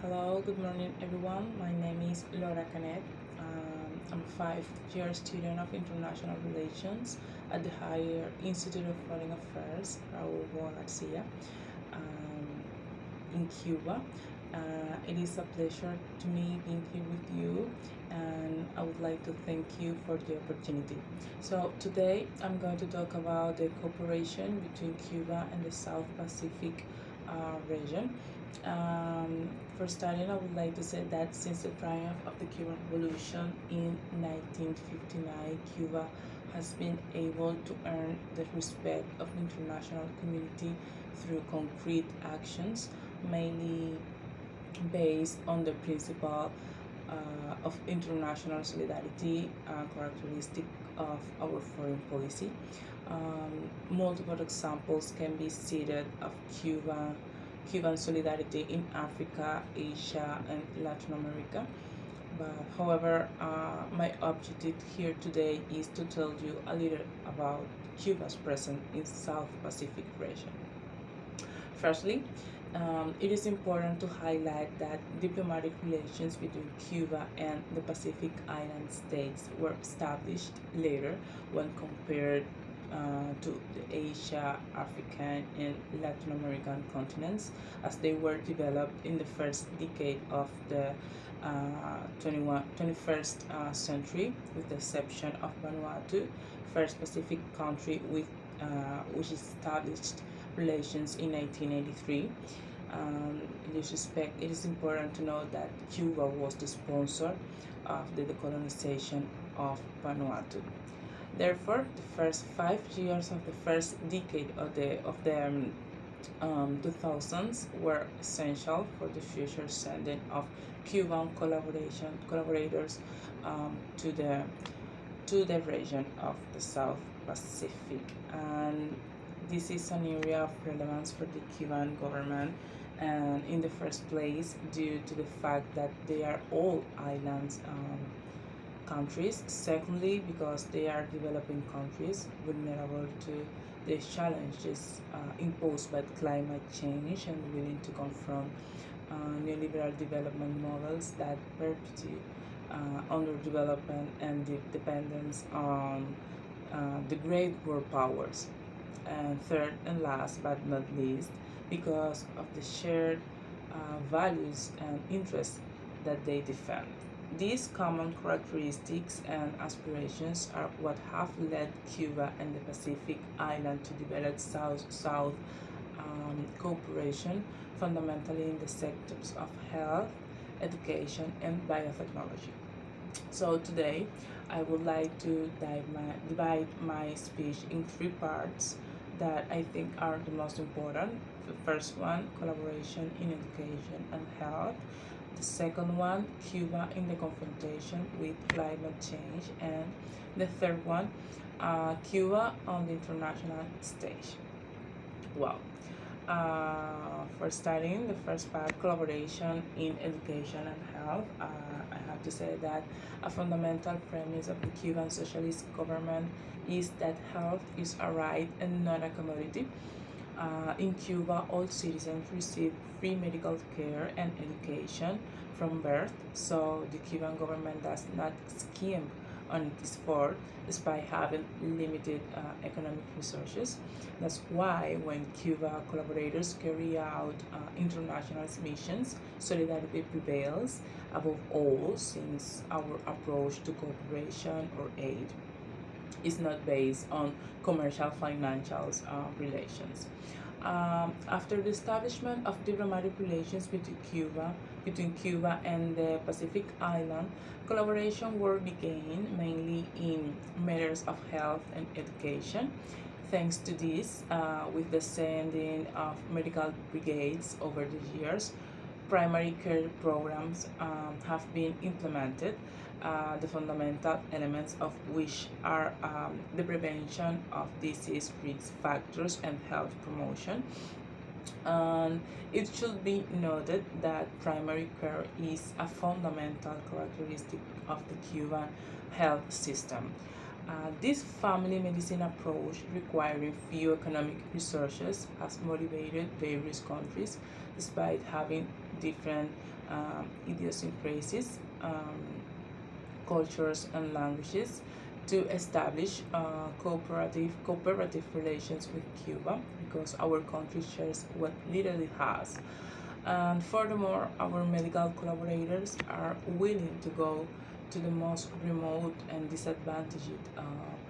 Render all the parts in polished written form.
Hello, good morning everyone. My name is Canet. I'm a 5-year student of International Relations at the Higher Institute of Foreign Affairs, Raúl García, um, in Cuba. It is a pleasure to me being here with you, and I would like to thank you for the opportunity. So today I'm going to talk about the cooperation between Cuba and the South Pacific region. For starting, I would like to say that since the triumph of the Cuban Revolution in 1959, Cuba has been able to earn the respect of the international community through concrete actions, mainly based on the principle of international solidarity, characteristic of our foreign policy. Multiple examples can be cited of Cuban solidarity in Africa, Asia, and Latin America. But however, my objective here today is to tell you a little about Cuba's presence in South Pacific region. Firstly, it is important to highlight that diplomatic relations between Cuba and the Pacific Island states were established later when compared to the Asia, African, and Latin American continents, as they were developed in the first decade of the 21st century, with the exception of Vanuatu, first Pacific country which established relations in 1983. In this respect, it is important to note that Cuba was the sponsor of the decolonization of Vanuatu. Therefore, the first 5 years of the first decade of the 2000s were essential for the future sending of Cuban collaborators to the region of the South Pacific, and this is an area of relevance for the Cuban government, and in the first place due to the fact that they are all islands countries. Secondly, because they are developing countries vulnerable to the challenges imposed by climate change and willing to confront neoliberal development models that perpetuate underdevelopment and the dependence on the great world powers. And third and last but not least, because of the shared values and interests that they defend. These common characteristics and aspirations are what have led Cuba and the Pacific Island to develop South-South cooperation, fundamentally in the sectors of health, education, and biotechnology. So today, I would like to divide my speech in three parts that I think are the most important. The first one, collaboration in education and health. The second one, Cuba in the confrontation with climate change. And the third one, Cuba on the international stage. Well, for starting, the first part, collaboration in education and health, I have to say that a fundamental premise of the Cuban socialist government is that health is a right and not a commodity. In Cuba, all citizens receive free medical care and education from birth, so the Cuban government does not scheme on its effort despite having limited economic resources. That's why when Cuba collaborators carry out international missions, solidarity prevails above all, since our approach to cooperation or aid is not based on commercial financial relations. After the establishment of diplomatic relations between Cuba and the Pacific Island, collaboration work began mainly in matters of health and education. Thanks to this, with the sending of medical brigades over the years, primary care programs have been implemented, the fundamental elements of which are the prevention of disease risk factors and health promotion. And it should be noted that primary care is a fundamental characteristic of the Cuban health system. This family medicine approach, requiring few economic resources, has motivated various countries, despite having different idiosyncrasies, cultures, and languages to establish cooperative relations with Cuba, because our country shares what little it has. And furthermore, our medical collaborators are willing to go to the most remote and disadvantaged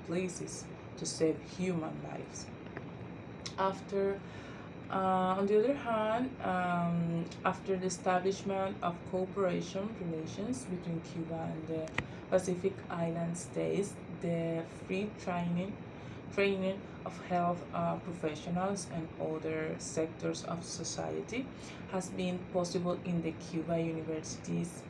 places to save human lives. After On the other hand, after the establishment of cooperation relations between Cuba and the Pacific Island states, the free training of health professionals and other sectors of society has been possible in the Cuban universities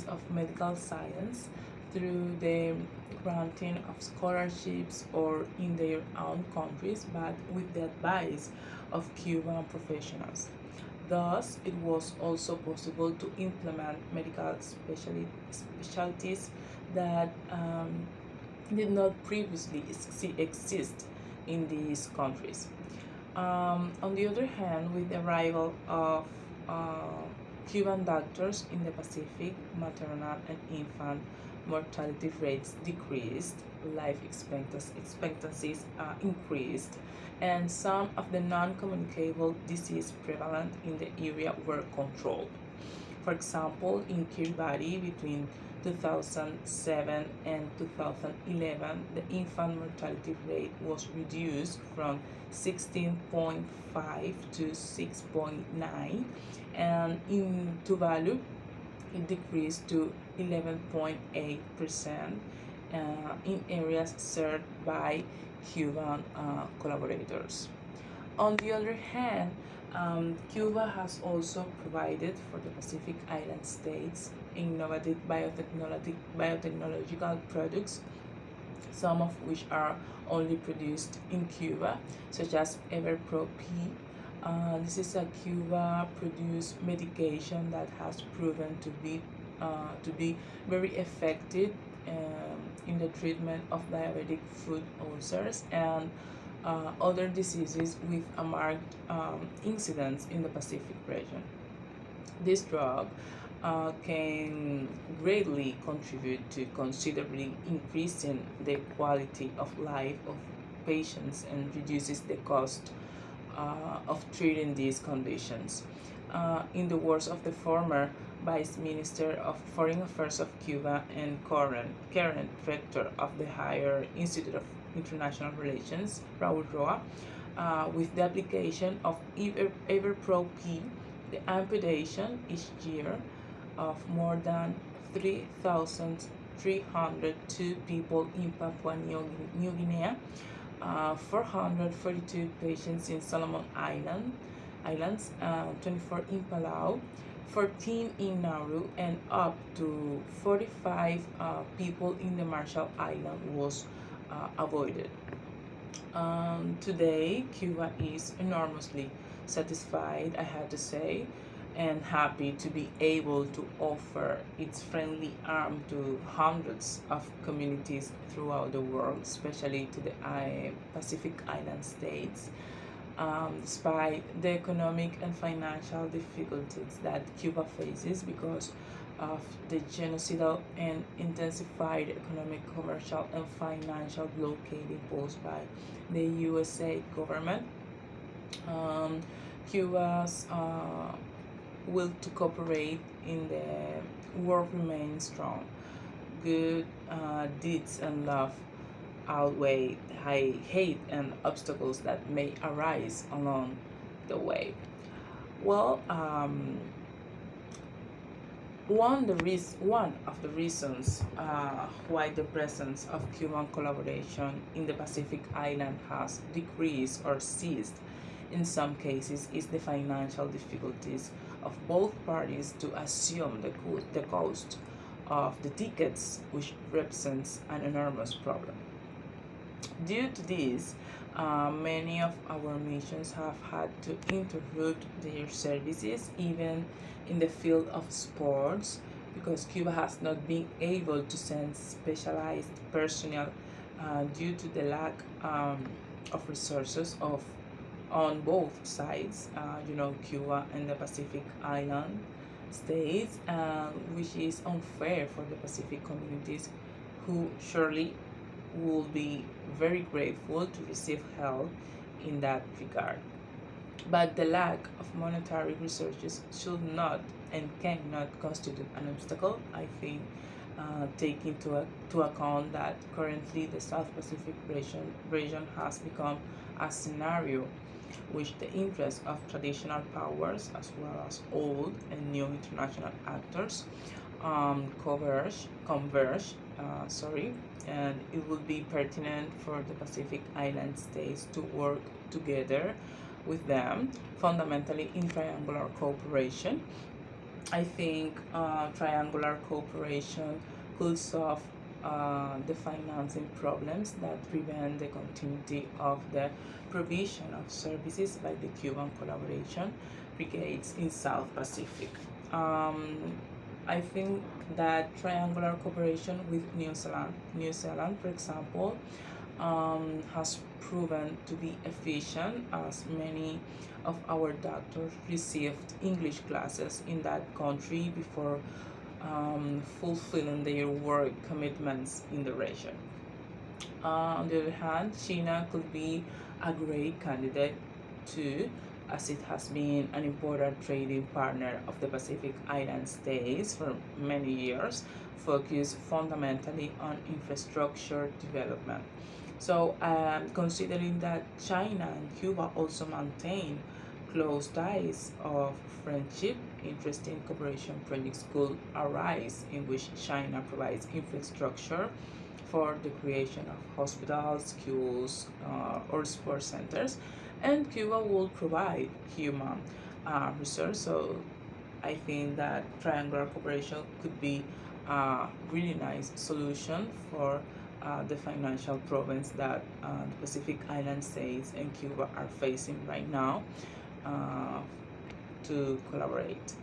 of medical science through the granting of scholarships or in their own countries, but with the advice of Cuban professionals. Thus, it was also possible to implement medical specialties that did not previously exist in these countries. On the other hand, with the arrival of Cuban doctors in the Pacific, maternal and infant mortality rates decreased, life expectancies increased, and some of the non-communicable diseases prevalent in the area were controlled. For example, in Kiribati between 2007 and 2011, the infant mortality rate was reduced from 16.5 to 6.9, and in Tuvalu, it decreased to 11.8% in areas served by Cuban collaborators. On the other hand, Cuba has also provided for the Pacific Island states innovative biotechnological products, some of which are only produced in Cuba, such as EverPro P. This is a Cuba-produced medication that has proven to be very effective in the treatment of diabetic foot ulcers and other diseases with a marked incidence in the Pacific region. This drug can greatly contribute to considerably increasing the quality of life of patients and reduces the cost of treating these conditions. In the words of the former Vice Minister of Foreign Affairs of Cuba and current Rector of the Higher Institute of International Relations, Raúl, with the application of EverPro P, the amputation each year of more than 3,302 people in Papua New Guinea, 442 patients in Solomon Islands, 24 in Palau, 14 in Nauru, and up to 45 people in the Marshall Islands was avoided. Today, Cuba is enormously satisfied, I have to say, and happy to be able to offer its friendly arm to hundreds of communities throughout the world, especially to the Pacific Island states. Despite the economic and financial difficulties that Cuba faces because of the genocidal and intensified economic, commercial, and financial blockade imposed by the USA government, Cuba's will to cooperate in the world remains strong. Good deeds and love outweigh hate and obstacles that may arise along the way. Well, one of the reasons why the presence of Cuban collaboration in the Pacific Island has decreased or ceased in some cases is the financial difficulties of both parties to assume the cost of the tickets, which represents an enormous problem. Due to this, many of our missions have had to interrupt their services, even in the field of sports, because Cuba has not been able to send specialized personnel due to the lack of resources on both sides, Cuba and the Pacific Island. States, which is unfair for the Pacific communities, who surely will be very grateful to receive help in that regard. But the lack of monetary resources should not and cannot constitute an obstacle. I think taking to account that currently the South Pacific region has become a scenario which the interests of traditional powers as well as old and new international actors converge, and it would be pertinent for the Pacific Island states to work together with them, fundamentally in triangular cooperation. I think triangular cooperation could solve the financing problems that prevent the continuity of the provision of services by the Cuban collaboration brigades in South Pacific. I think that triangular cooperation with New Zealand, for example, has proven to be efficient, as many of our doctors received English classes in that country before fulfilling their work commitments in the region. On the other hand, China could be a great candidate too, as it has been an important trading partner of the Pacific Island states for many years, focused fundamentally on infrastructure development. So, considering that China and Cuba also maintain close ties of friendship, interesting cooperation projects could arise in which China provides infrastructure for the creation of hospitals, schools, or sports centers, and Cuba will provide human resource. So I think that triangular cooperation could be a really nice solution for the financial problems that the Pacific Island states and Cuba are facing right now to collaborate.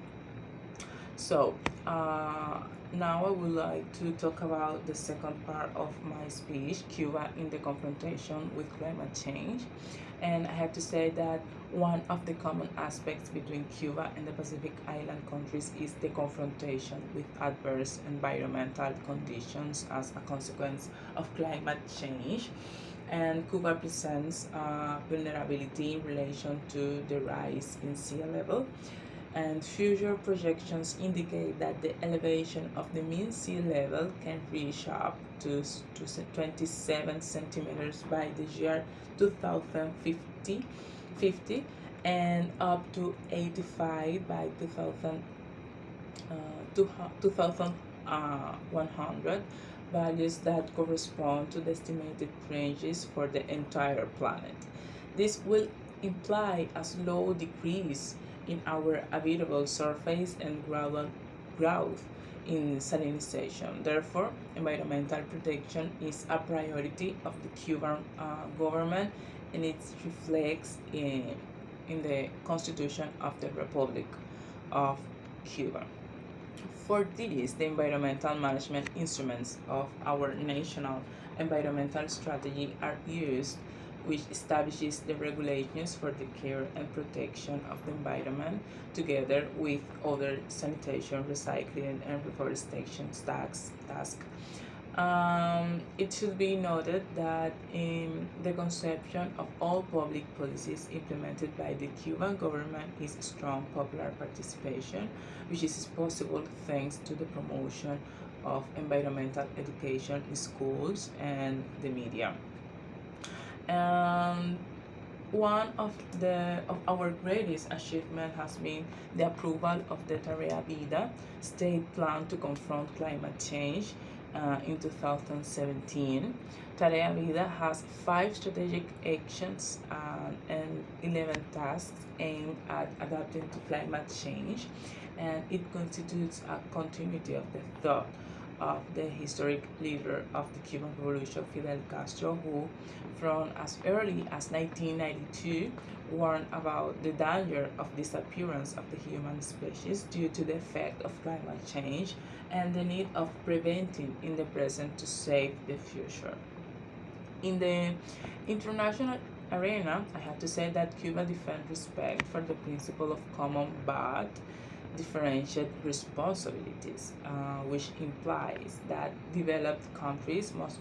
So now I would like to talk about the second part of my speech, Cuba in the confrontation with climate change. And I have to say that one of the common aspects between Cuba and the Pacific Island countries is the confrontation with adverse environmental conditions as a consequence of climate change. And Cuba presents vulnerability in relation to the rise in sea level, and future projections indicate that the elevation of the mean sea level can reach up to 27 centimeters by the year 2050 and up to 85 by 2100, values that correspond to the estimated ranges for the entire planet. This will imply a slow decrease in our habitable surface and gradual growth in salinization. Therefore, environmental protection is a priority of the Cuban government, and it reflects in the Constitution of the Republic of Cuba. For this, the environmental management instruments of our national environmental strategy are used, which establishes the regulations for the care and protection of the environment, together with other sanitation, recycling, and reforestation tasks. It should be noted that in the conception of all public policies implemented by the Cuban government is strong popular participation, which is possible thanks to the promotion of environmental education in schools and the media. And one of our greatest achievement has been the approval of the Tarea Vida state plan to confront climate change in 2017. Tarea Vida has 5 strategic actions and 11 tasks aimed at adapting to climate change, and it constitutes a continuity of the thought of the historic leader of the Cuban Revolution, Fidel Castro, who from as early as 1992 warned about the danger of disappearance of the human species due to the effect of climate change and the need of preventing in the present to save the future. In the international arena, I have to say that Cuba defends respect for the principle of common but differentiate responsibilities, which implies that developed countries must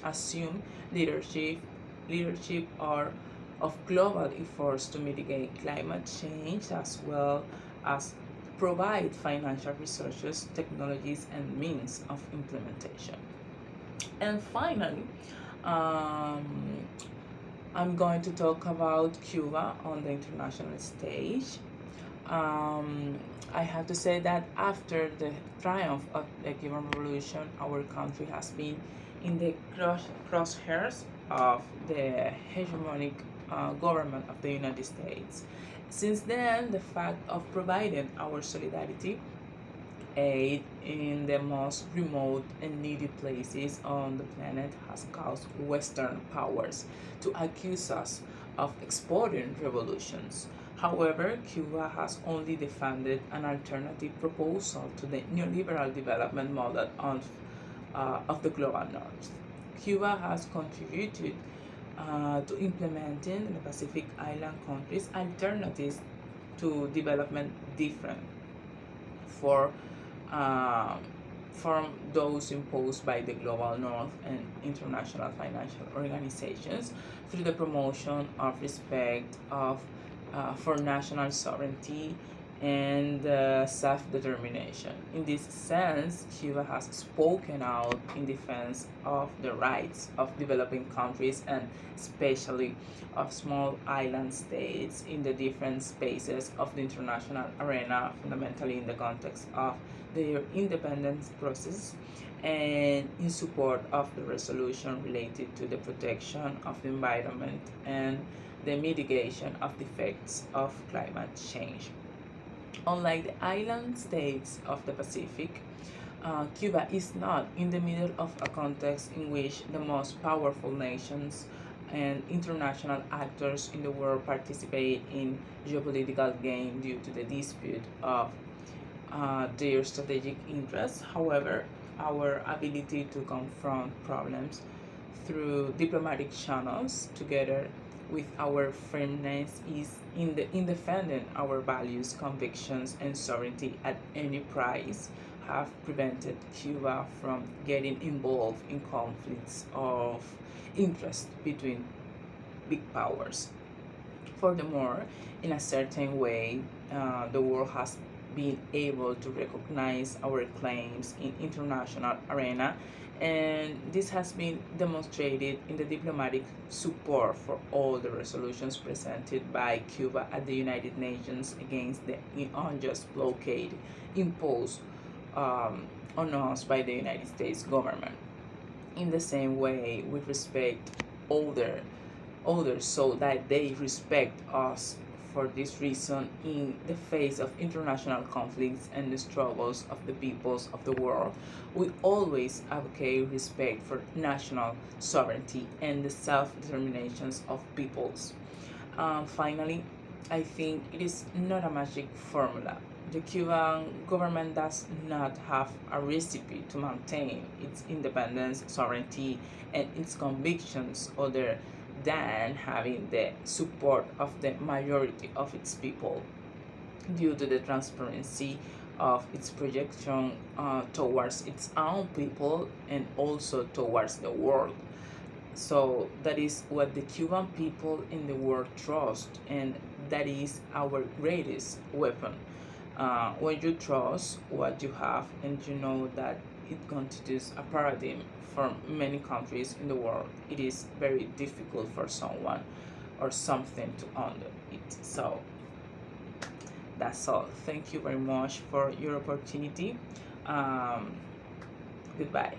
assume leadership or of global efforts to mitigate climate change, as well as provide financial resources, technologies, and means of implementation. And finally, um, I'm going to talk about Cuba on the international stage. Um, I have to say that after the triumph of the Cuban Revolution, our country has been in the crosshairs of the hegemonic government of the United States. Since then, the fact of providing our solidarity aid in the most remote and needy places on the planet has caused Western powers to accuse us of exporting revolutions. However, Cuba has only defended an alternative proposal to the neoliberal development model of the global north. Cuba has contributed to implementing in the Pacific Island countries alternatives to development different for from those imposed by the global north and international financial organizations through the promotion of respect for national sovereignty and self-determination. In this sense, Cuba has spoken out in defense of the rights of developing countries and especially of small island states in the different spaces of the international arena, fundamentally in the context of their independence process and in support of the resolution related to the protection of the environment and the mitigation of the effects of climate change. Unlike the island states of the Pacific, Cuba is not in the middle of a context in which the most powerful nations and international actors in the world participate in geopolitical game due to the dispute of their strategic interests. However, our ability to confront problems through diplomatic channels, together with our firmness is in defending our values, convictions, and sovereignty at any price, have prevented Cuba from getting involved in conflicts of interest between big powers. Furthermore, in a certain way, the world has been able to recognize our claims in international arena, and this has been demonstrated in the diplomatic support for all the resolutions presented by Cuba at the United Nations against the unjust blockade imposed on us by the United States government. In the same way, we respect others so that they respect us. For this reason, in the face of international conflicts and the struggles of the peoples of the world, we always advocate respect for national sovereignty and the self-determinations of peoples. Finally, I think it is not a magic formula. The Cuban government does not have a recipe to maintain its independence, sovereignty, and its convictions other than having the support of the majority of its people due to the transparency of its projection towards its own people and also towards the world. So that is what the Cuban people in the world trust, and that is our greatest weapon. When you trust what you have and you know that it constitutes a paradigm for many countries in the world, it is very difficult for someone or something to under it. So that's all. Thank you very much for your opportunity. Goodbye.